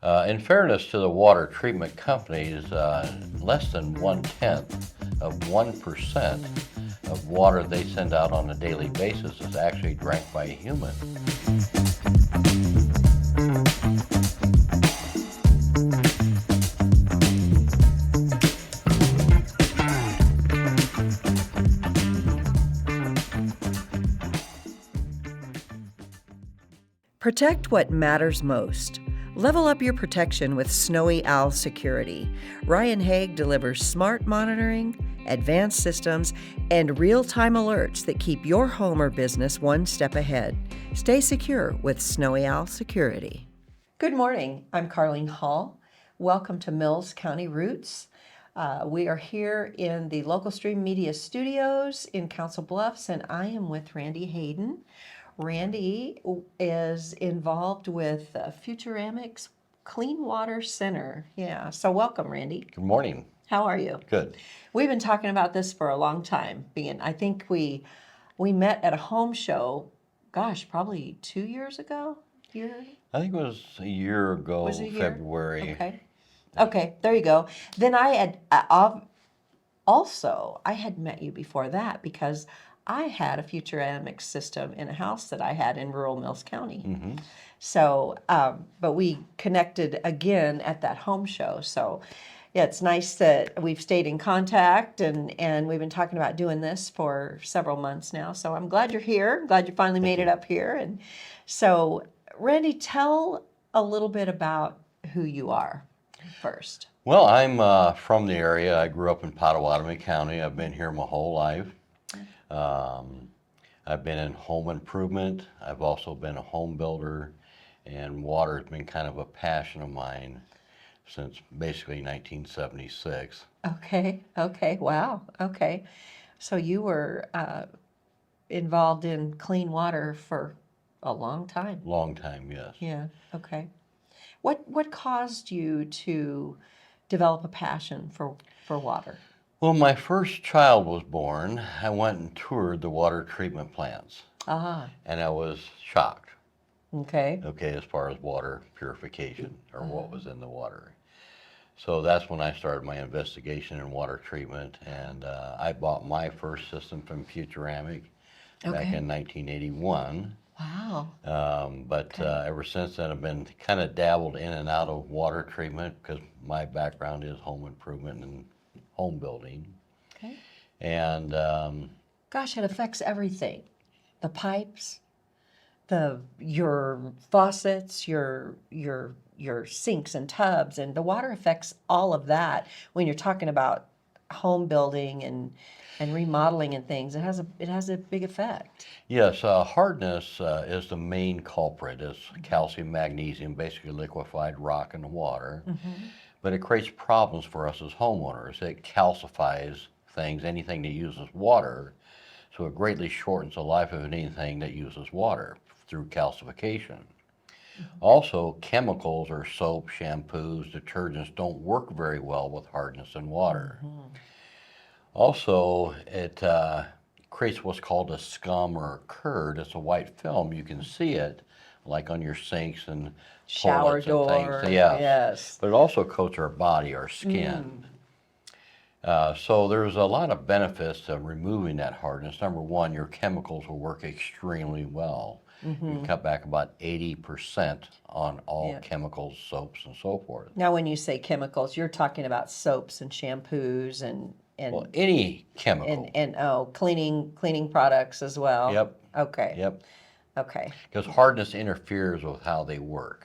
In fairness to the water treatment companies, less than 1/10 of 1% of water they send out on a daily basis is actually drank by a human. Protect what matters most. Level up your protection with Snowy Owl Security. Ryan Haig delivers smart monitoring, advanced systems, and real-time alerts that keep your home or business one step ahead. Stay secure with Snowy Owl Security. Good morning. I'm Carleen Hall. Welcome to Mills County Roots. We are here in the Local Stream Media Studios in Council Bluffs, and I am with Randy Hayden. Randy is involved with Futuramics Clean Water Center. Yeah, so welcome, Randy. Good morning. How are you? Good. We've been talking about this for a long time. I think we met at a home show, gosh, probably 2 years ago? I think it was a year ago, Was it a year? February. Okay, there you go. Then I had I had met you before that because I had a Futuramics system in a house that I had in rural Mills County. Mm-hmm. So, but we connected again at that home show. So, yeah, it's nice that we've stayed in contact and we've been talking about doing this for several months now. So I'm glad you're here. Glad you finally made it up here. And so, Randy, tell a little bit about who you are first. Well, I'm from the area. I grew up in Pottawatomie County. I've been here my whole life. I've been in home improvement. I've also been a home builder, and water has been kind of a passion of mine since basically 1976. Okay, wow, okay. So you were involved in clean water for a long time. Long time, yes. Yeah, okay. What caused you to develop a passion for water? Well, my first child was born. I went and toured the water treatment plants, and I was shocked. Okay. Okay, as far as water purification or what was in the water. So that's when I started my investigation in water treatment, and I bought my first system from Futuramic back in 1981. Wow. But ever since then, I've been kind of dabbled in and out of water treatment because my background is home improvement and home building. Okay. And gosh, it affects everything. The pipes, your faucets, your sinks and tubs, and the water affects all of that. When you're talking about home building and remodeling and things, it has a big effect. yes, hardness is the main culprit. It's calcium, magnesium, basically liquefied rock in the water. But it creates problems for us as homeowners. It calcifies things, anything that uses water, so it greatly shortens the life of anything that uses water through calcification. Also, chemicals or soap, shampoos, detergents don't work very well with hardness in water. Also, it creates what's called a scum or a curd. It's a white film. You can see it like on your sinks and Shower toilets door. and things. Yes. Yes. But it also coats our body, our skin. So there's a lot of benefits to removing that hardness. Number one, your chemicals will work extremely well. You cut back about 80% on all chemicals, soaps, and so forth. Now, when you say chemicals, you're talking about soaps and shampoos and Well, any chemical. and cleaning products as well. Yep. Okay. Yep. Okay. Because hardness interferes with how they work.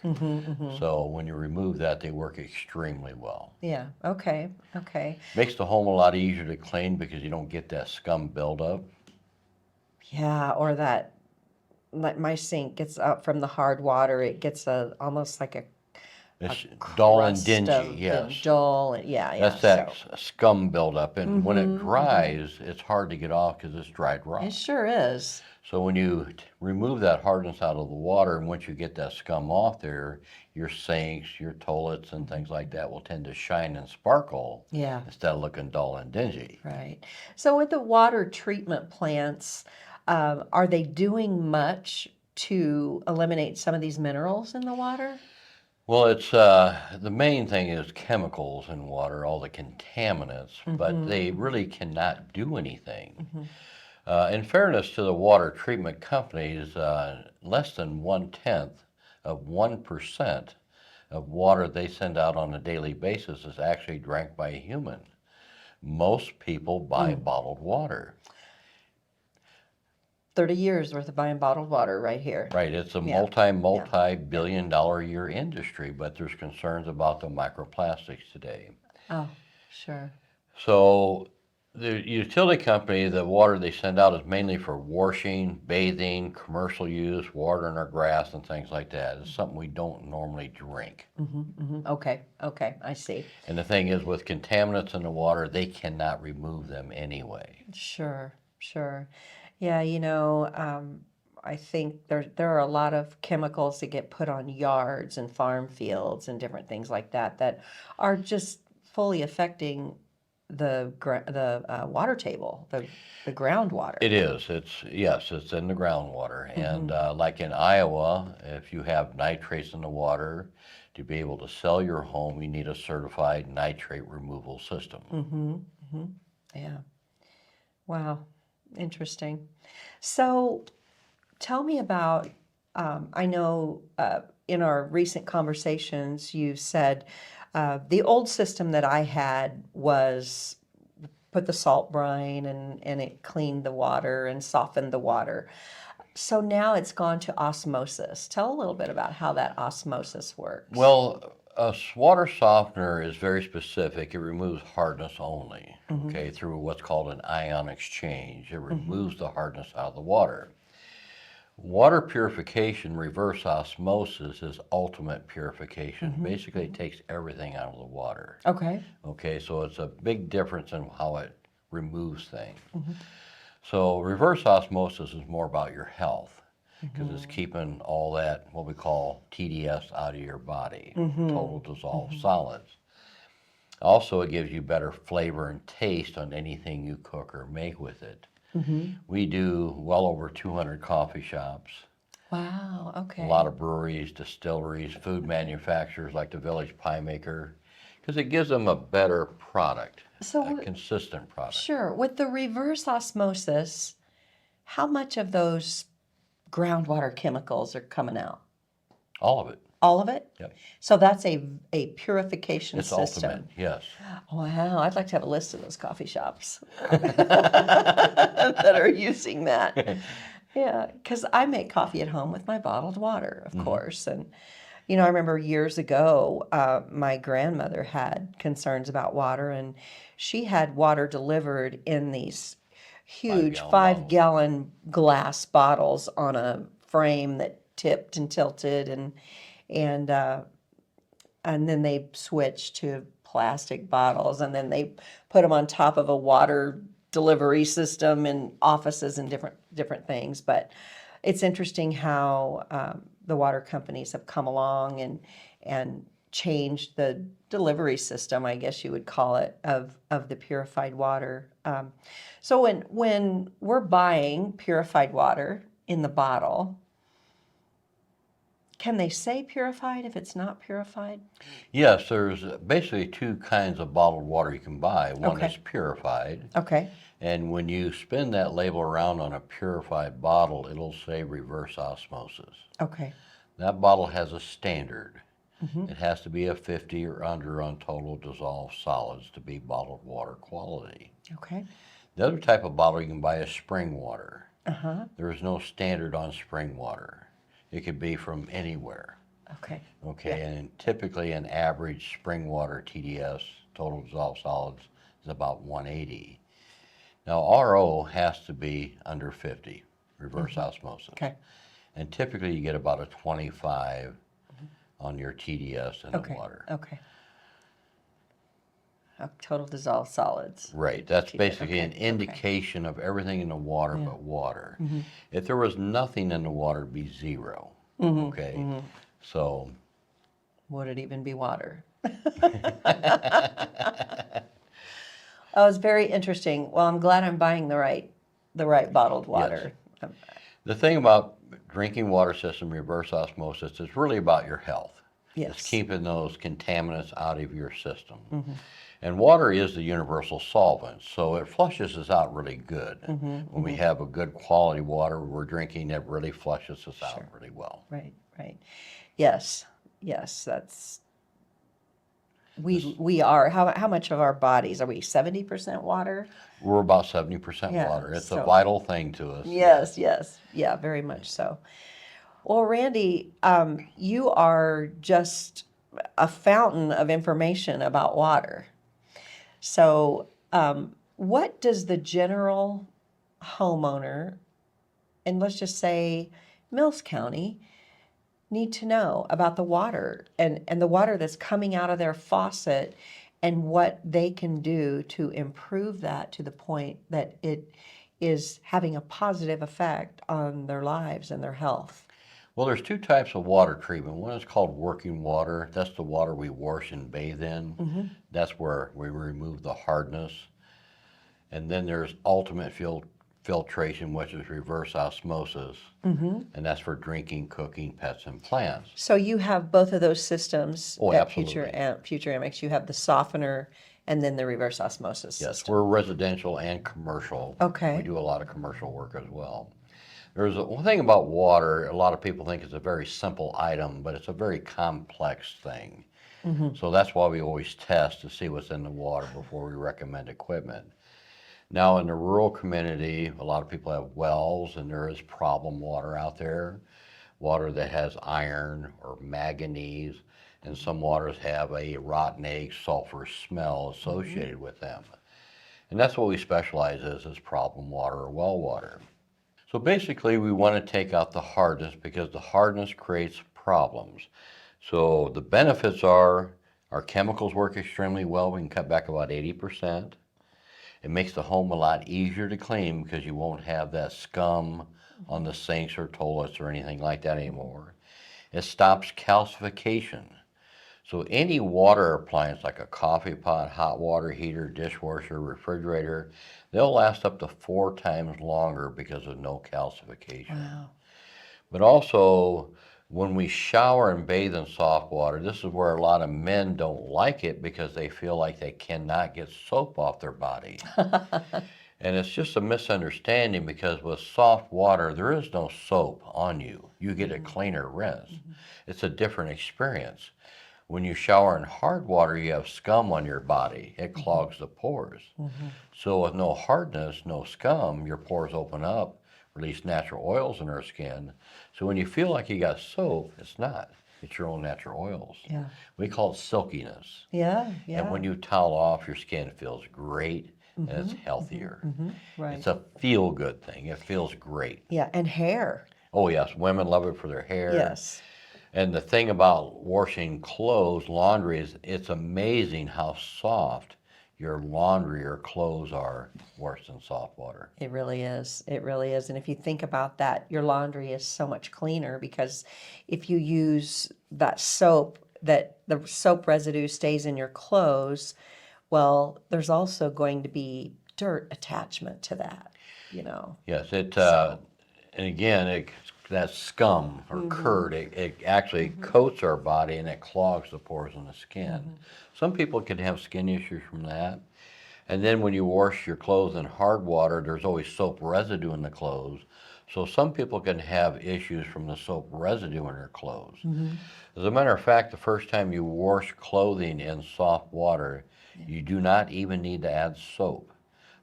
So when you remove that, they work extremely well. Yeah. Okay. Okay. Makes the home a lot easier to clean because you don't get that scum buildup. Yeah, or that, like my sink gets up from the hard water. It gets almost like a It's dull and crust dingy, of- yes. Dull. Yeah. That's that scum buildup. And when it dries, it's hard to get off because it's dried rock. It sure is. So when you remove that hardness out of the water, and once you get that scum off there, your sinks, your toilets, and things like that will tend to shine and sparkle Yeah. instead of looking dull and dingy. Right. So with the water treatment plants, are they doing much to eliminate some of these minerals in the water? Well, it's the main thing is chemicals in water, all the contaminants, but they really cannot do anything. In fairness to the water treatment companies, less than 1/10 of 1% of water they send out on a daily basis is actually drank by a human. Most people buy bottled water. 30 years worth of buying bottled water right here. Right, it's a Yeah. multi-billion dollar a year industry, but there's concerns about the microplastics today. Oh, sure. So the utility company, the water they send out is mainly for washing, bathing, commercial use, watering our grass and things like that. It's something we don't normally drink. Okay, okay, I see. And the thing is, with contaminants in the water, they cannot remove them anyway. Sure, sure. Yeah, I think there are a lot of chemicals that get put on yards and farm fields and different things like that that are just fully affecting the water table, the groundwater. It is. Yes, it's in the groundwater. And like in Iowa, if you have nitrates in the water, to be able to sell your home, you need a certified nitrate removal system. Yeah. Wow. Interesting. So tell me about, I know in our recent conversations, you said the old system that I had was put the salt brine and it cleaned the water and softened the water. So now it's gone to osmosis. Tell a little bit about how that osmosis works. Well, a water softener is very specific. It removes hardness only, okay, through what's called an ion exchange. It removes the hardness out of the water. Water purification, reverse osmosis, is ultimate purification. Basically, it takes everything out of the water. Okay. Okay, so it's a big difference in how it removes things. So reverse osmosis is more about your health because it's keeping all that, what we call TDS, out of your body, total dissolved solids. Also, it gives you better flavor and taste on anything you cook or make with it. We do well over 200 coffee shops, Wow. Okay. a lot of breweries, distilleries, food manufacturers like the Village Pie Maker, because it gives them a better product, So a consistent product. sure. With the reverse osmosis, how much of those groundwater chemicals are coming out? All of it. All of it? Yep. So that's a purification It's system. ultimate, yes. Wow, I'd like to have a list of those coffee shops that are using that. Yeah, because I make coffee at home with my bottled water, of course. And, I remember years ago, my grandmother had concerns about water, and she had water delivered in these huge 5-gallon glass bottles on a frame that tipped and tilted, and then they switched to plastic bottles, and then they put them on top of a water delivery system in offices and different things. But it's interesting how the water companies have come along and changed the delivery system, I guess you would call it, of the purified water. So when we're buying purified water in the bottle, can they say purified if it's not purified? Yes, there's basically two kinds of bottled water you can buy. One Okay. is purified, Okay. and when you spin that label around on a purified bottle, it'll say reverse osmosis. Okay. That bottle has a standard. It has to be a 50 or under on total dissolved solids to be bottled water quality. Okay. The other type of bottle you can buy is spring water. Uh-huh. There is no standard on spring water. It could be from anywhere. Okay. Okay, and typically an average spring water TDS, total dissolved solids, is about 180. Now RO has to be under 50, reverse osmosis. Okay. And typically you get about a 25 on your TDS in the water. Okay. Total dissolved solids. Right, that's TDS, basically an okay. indication of everything in the water but water. If there was nothing in the water, it'd be zero. Okay, so Would it even be water? Oh, it's very interesting. Well, I'm glad I'm buying the right bottled water. the thing about drinking water system reverse osmosis is really about your health. Yes. It's keeping those contaminants out of your system. And water is the universal solvent, so it flushes us out really good. When we have a good quality water we're drinking, it really flushes us out really well. Right, right. Yes, yes, that's, we are, how much of our bodies, are we 70% water? We're about 70% Yeah, water. It's a so- vital thing to us. Yes, yes, yeah, very much so. Well, Randy, you are just a fountain of information about water. So, what does the general homeowner, and let's just say Mills County, need to know about the water and the water that's coming out of their faucet and what they can do to improve that to the point that it is having a positive effect on their lives and their health? Well, there's two types of water treatment. One is called working water. That's the water we wash and bathe in. That's where we remove the hardness. And then there's ultimate filtration, which is reverse osmosis. And that's for drinking, cooking, pets, and plants. So you have both of those systems Oh, at absolutely. Futuramics. You have the softener and then the reverse osmosis Yes, system. we're residential and commercial. Okay. We do a lot of commercial work as well. There's one thing about water, a lot of people think it's a very simple item, but it's a very complex thing. So that's why we always test to see what's in the water before we recommend equipment. Now in the rural community, a lot of people have wells and there is problem water out there. Water that has iron or manganese, and some waters have a rotten egg sulfur smell associated with them. And that's what we specialize as problem water or well water. So basically we want to take out the hardness because the hardness creates problems. So the benefits are our chemicals work extremely well. We can cut back about 80%. It makes the home a lot easier to clean because you won't have that scum on the sinks or toilets or anything like that anymore. It stops calcification. So any water appliance like a coffee pot, hot water heater, dishwasher, refrigerator, they'll last up to 4 times longer because of no calcification. Wow. But also, when we shower and bathe in soft water, this is where a lot of men don't like it because they feel like they cannot get soap off their body. And it's just a misunderstanding because with soft water, there is no soap on you. You get a cleaner rinse. It's a different experience. When you shower in hard water, you have scum on your body. It clogs the pores. So with no hardness, no scum, your pores open up, release natural oils in our skin. So when you feel like you got soap, it's not. It's your own natural oils. Yeah. We call it silkiness. Yeah, yeah. And when you towel off, your skin feels great and it's healthier. Right. It's a feel-good thing. It feels great. Yeah, and hair. Oh yes, women love it for their hair. Yes. And the thing about washing clothes, laundry, is it's amazing how soft your laundry or clothes are worse than soft water. It really is. It really is. And if you think about that, your laundry is so much cleaner because if you use that soap, that the soap residue stays in your clothes, well, there's also going to be dirt attachment to that, you know. Yes, and again, that scum or curd, it actually coats our body and it clogs the pores in the skin. Some people can have skin issues from that. And then when you wash your clothes in hard water, there's always soap residue in the clothes. So some people can have issues from the soap residue in their clothes. As a matter of fact, the first time you wash clothing in soft water, you do not even need to add soap.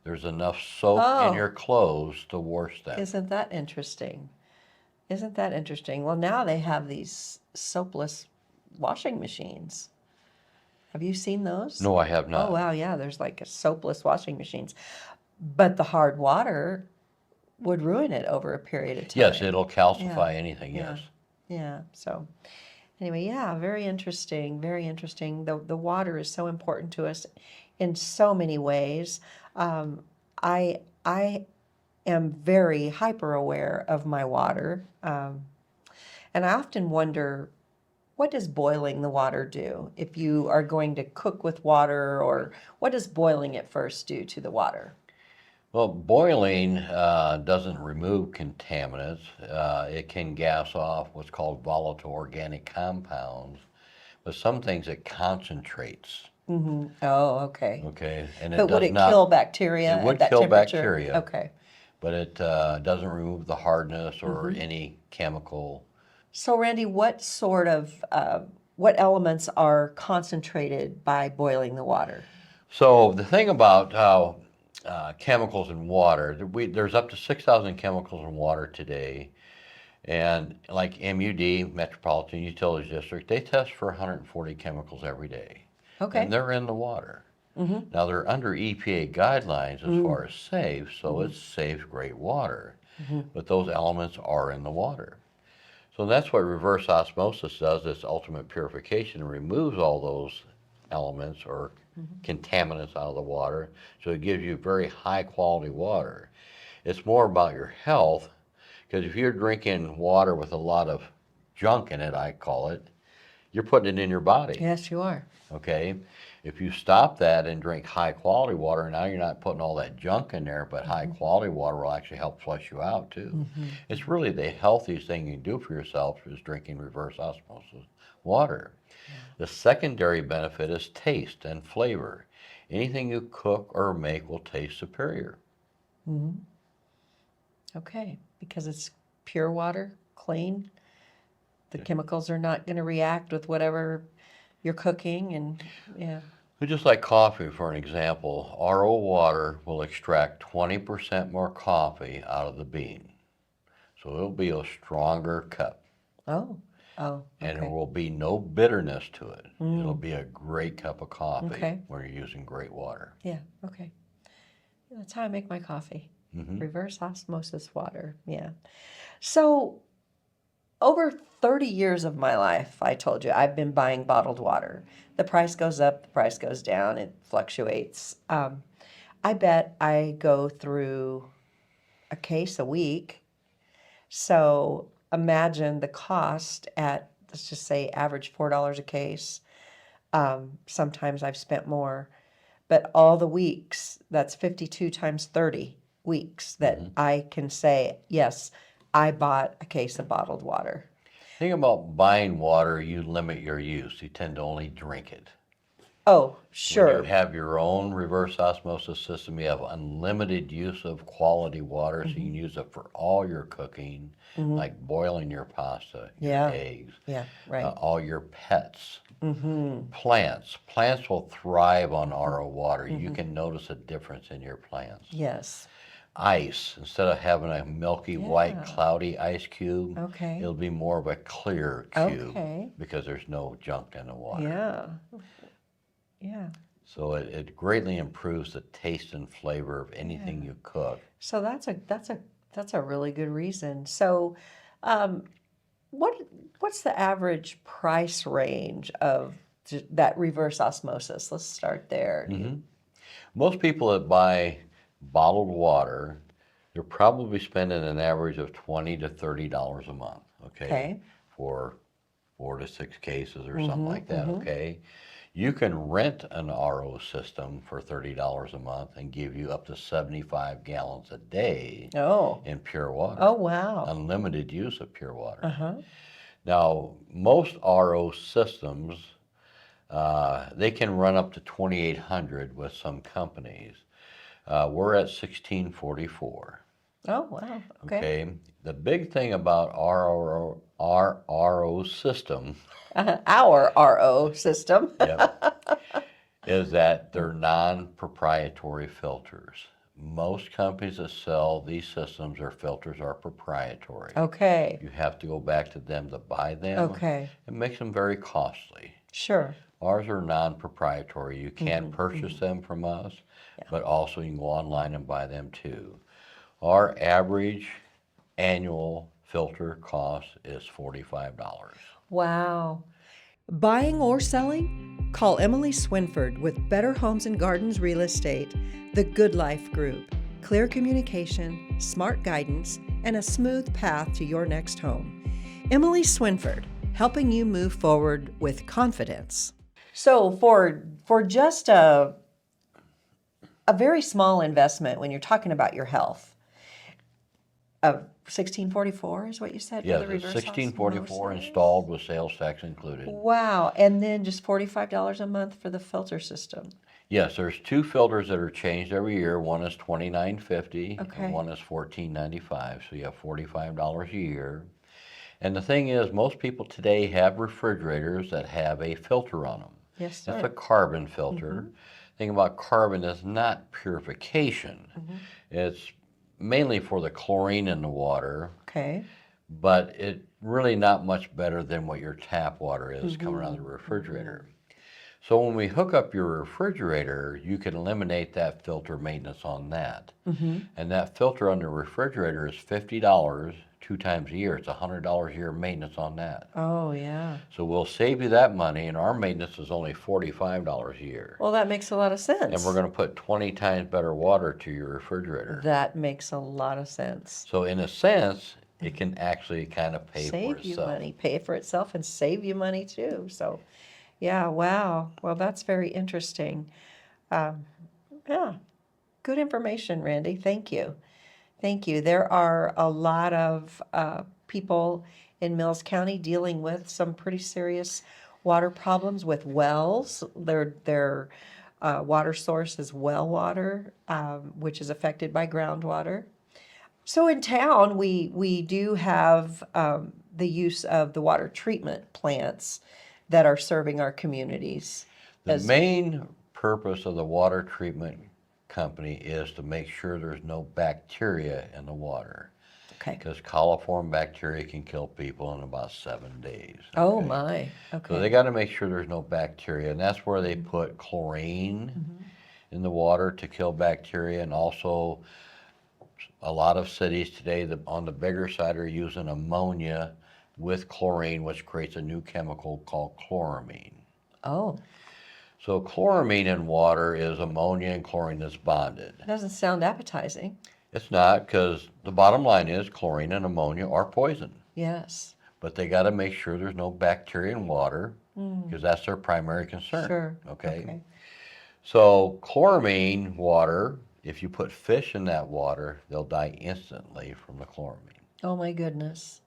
There's enough soap in your clothes to wash them. Isn't that interesting? Isn't that interesting? Well, now they have these soapless washing machines. Have you seen those? No, I have not. Oh, wow, yeah, there's like a soapless washing machines. But the hard water would ruin it over a period of time. Yes, it'll calcify anything, Yeah. yes. Yeah, so anyway, yeah, very interesting, very interesting. The water is so important to us in so many ways. I am very hyper aware of my water, and I often wonder, what does boiling the water do? If you are going to cook with water, or what does boiling it first do to the water? Well, boiling doesn't remove contaminants. It can gas off what's called volatile organic compounds. but some things it concentrates. Oh, okay. Okay, and it But would does it not. kill bacteria It at would that kill temperature? bacteria, Okay. but it doesn't remove the hardness or any chemical. So, Randy, what elements are concentrated by boiling the water? So the thing about chemicals in water, there's up to 6,000 chemicals in water today. And like MUD, Metropolitan Utilities District, they test for 140 chemicals every day. Okay. And they're in the water. Now they're under EPA guidelines as far as safe, so it's safe, great water. But those elements are in the water. So that's what reverse osmosis does. It's ultimate purification and removes all those elements or contaminants out of the water. So it gives you very high quality water. It's more about your health, because if you're drinking water with a lot of junk in it, I call it, you're putting it in your body. Yes, you are. Okay? If you stop that and drink high quality water, now you're not putting all that junk in there, but high quality water will actually help flush you out too. It's really the healthiest thing you can do for yourself is drinking reverse osmosis water. The secondary benefit is taste and flavor. Anything you cook or make will taste superior. Okay, because it's pure water, clean. The chemicals are not going to react with whatever you're cooking, and yeah. Just like coffee, for an example, RO water will extract 20% more coffee out of the bean. So it'll be a stronger cup. Oh, And there okay. will be no bitterness to it. It'll be a great cup of coffee Okay. when you're using great water. Yeah, okay. Yeah, that's how I make my coffee. Reverse osmosis water. Yeah. So, over 30 years of my life, I told you, I've been buying bottled water. The price goes up, the price goes down, it fluctuates. I bet I go through a case a week. So imagine the cost at, let's just say, average $4 a case. Sometimes I've spent more. But all the weeks, that's 52 times 30 weeks that I can say, yes, I bought a case of bottled water. Think about buying water, you limit your use. You tend to only drink it. Oh, When sure. you have your own reverse osmosis system, you have unlimited use of quality water, so you can use it for all your cooking, like boiling your pasta, your Yeah. eggs, Yeah, right. all your pets. Plants will thrive on RO water. You can notice a difference in your plants. Yes. Ice, instead of having a milky white Yeah. cloudy ice cube, Okay. it'll be more of a clear cube Okay. because there's no junk in the water. Yeah. Yeah. So it greatly improves the taste and flavor of anything you cook. So that's a really good reason. So, what's the average price range of that reverse osmosis? Let's start there. Most people that buy bottled water, they're probably spending an average of $20 to $30 a month, Okay. for 4 to 6 cases or something like that, okay? You can rent an RO system for $30 a month and give you up to 75 gallons a day Oh. in pure water. Oh, wow. Unlimited use of pure water. Uh-huh. Now, most RO systems, they can run up to 2,800 with some companies. We're at 1644. Oh, wow. Okay. Okay. The big thing about our RO system, Our RO system. is that they're non-proprietary filters. Most companies that sell these systems or filters are proprietary. Okay. You have to go back to them to buy them. Okay. It makes them very costly. Sure. Ours are non-proprietary. You can purchase them from us, but also you can go online and buy them too. Our average annual filter cost is $45. Wow. Buying or selling? Call Emily Swinford with Better Homes and Gardens Real Estate, the Good Life Group. Clear communication, smart guidance, and a smooth path to your next home. Emily Swinford, helping you move forward with confidence. So for just a very small investment when you're talking about your health, 1644 is what you said Yeah, for the it's reverse 1644 osmosis? installed with sales tax included. Wow, and then just $45 a month for the filter system. Yes, there's two filters that are changed every year. One is $29.50 Okay. and one is $14.95. So you have $45 a year. And the thing is, most people today have refrigerators that have a filter on them. Yes, It's a sir. carbon filter. The thing about carbon is not purification. It's mainly for the chlorine in the water, Okay. but it really not much better than what your tap water is coming out of the refrigerator. So when we hook up your refrigerator, you can eliminate that filter maintenance on that. And that filter on the refrigerator is $50 2 times a year. It's $100 a year maintenance on that. Oh, yeah. So we'll save you that money, and our maintenance is only $45 a year. Well, that makes a lot of sense. And we're going to put 20 times better water to your refrigerator. That makes a lot of sense. So in a sense, it can actually kind of pay for Save you itself. money, pay for itself, and save you money too. So, yeah, wow. Well, that's very interesting. Yeah, good information, Randy. Thank you. Thank you. There are a lot of people in Mills County dealing with some pretty serious water problems with wells. Their water source is well water, which is affected by groundwater. So in town, we do have the use of the water treatment plants that are serving our communities. The main purpose of the water treatment company is to make sure there's no bacteria in the water. Okay. Because coliform bacteria can kill people in about 7 days. Oh okay? my. So they Okay. got to make sure there's no bacteria, and that's where they put chlorine in the water to kill bacteria, and also a lot of cities today on the bigger side are using ammonia with chlorine, which creates a new chemical called chloramine. Oh, So chloramine in water is ammonia and chlorine that's bonded. doesn't sound appetizing. It's not, because the bottom line is chlorine and ammonia are poison. Yes. But they got to make sure there's no bacteria in water, because that's their primary concern. Sure. Okay? So chloramine water, if you put fish in that water, they'll die instantly from the chloramine. Oh my goodness.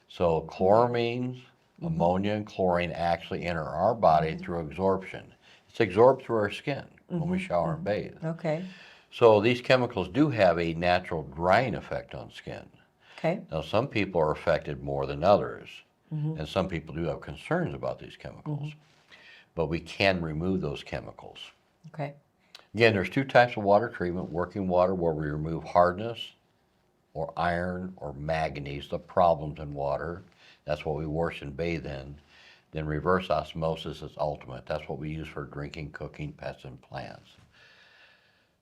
So chloramines, ammonia, and chlorine actually enter our body through absorption. It's absorbed through our skin when we shower and bathe. Okay. So these chemicals do have a natural drying effect on skin. Okay. Now, some people are affected more than others, and some people do have concerns about these chemicals, but we can remove those chemicals. Okay. Again, there's two types of water treatment: working water, where we remove hardness or iron or manganese, the problems in water. That's what we wash and bathe in. Then reverse osmosis is ultimate. That's what we use for drinking, cooking, pets, and plants.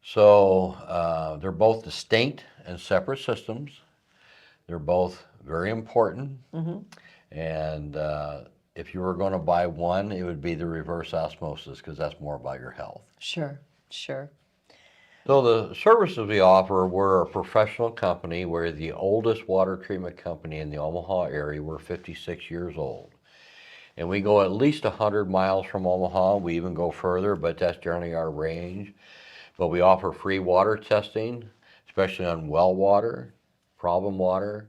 So they're both distinct and separate systems. They're both very important. And if you were going to buy one, it would be the reverse osmosis, because that's more about your health. Sure. Sure. So the services we offer, we're a professional company. We're the oldest water treatment company in the Omaha area. We're 56 years old. And we go at least 100 miles from Omaha. We even go further, but that's generally our range. But we offer free water testing, especially on well water, problem water.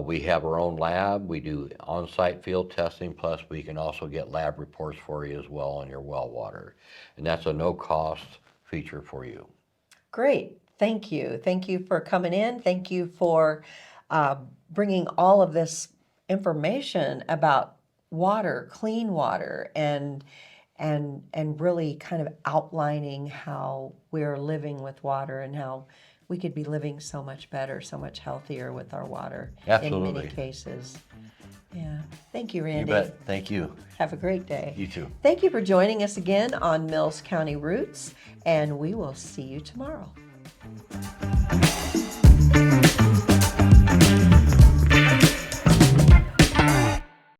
We have our own lab. We do on-site field testing, plus we can also get lab reports for you as well on your well water. And that's a no-cost feature for you. Great. Thank you. Thank you for coming in. Thank you for bringing all of this information about water, clean water, and really kind of outlining how we're living with water and how we could be living so much better, so much healthier with our water. Absolutely. In many cases. Yeah. Thank you, Randy. You bet. Thank you. Have a great day. You too. Thank you for joining us again on Mills County Roots, and we will see you tomorrow.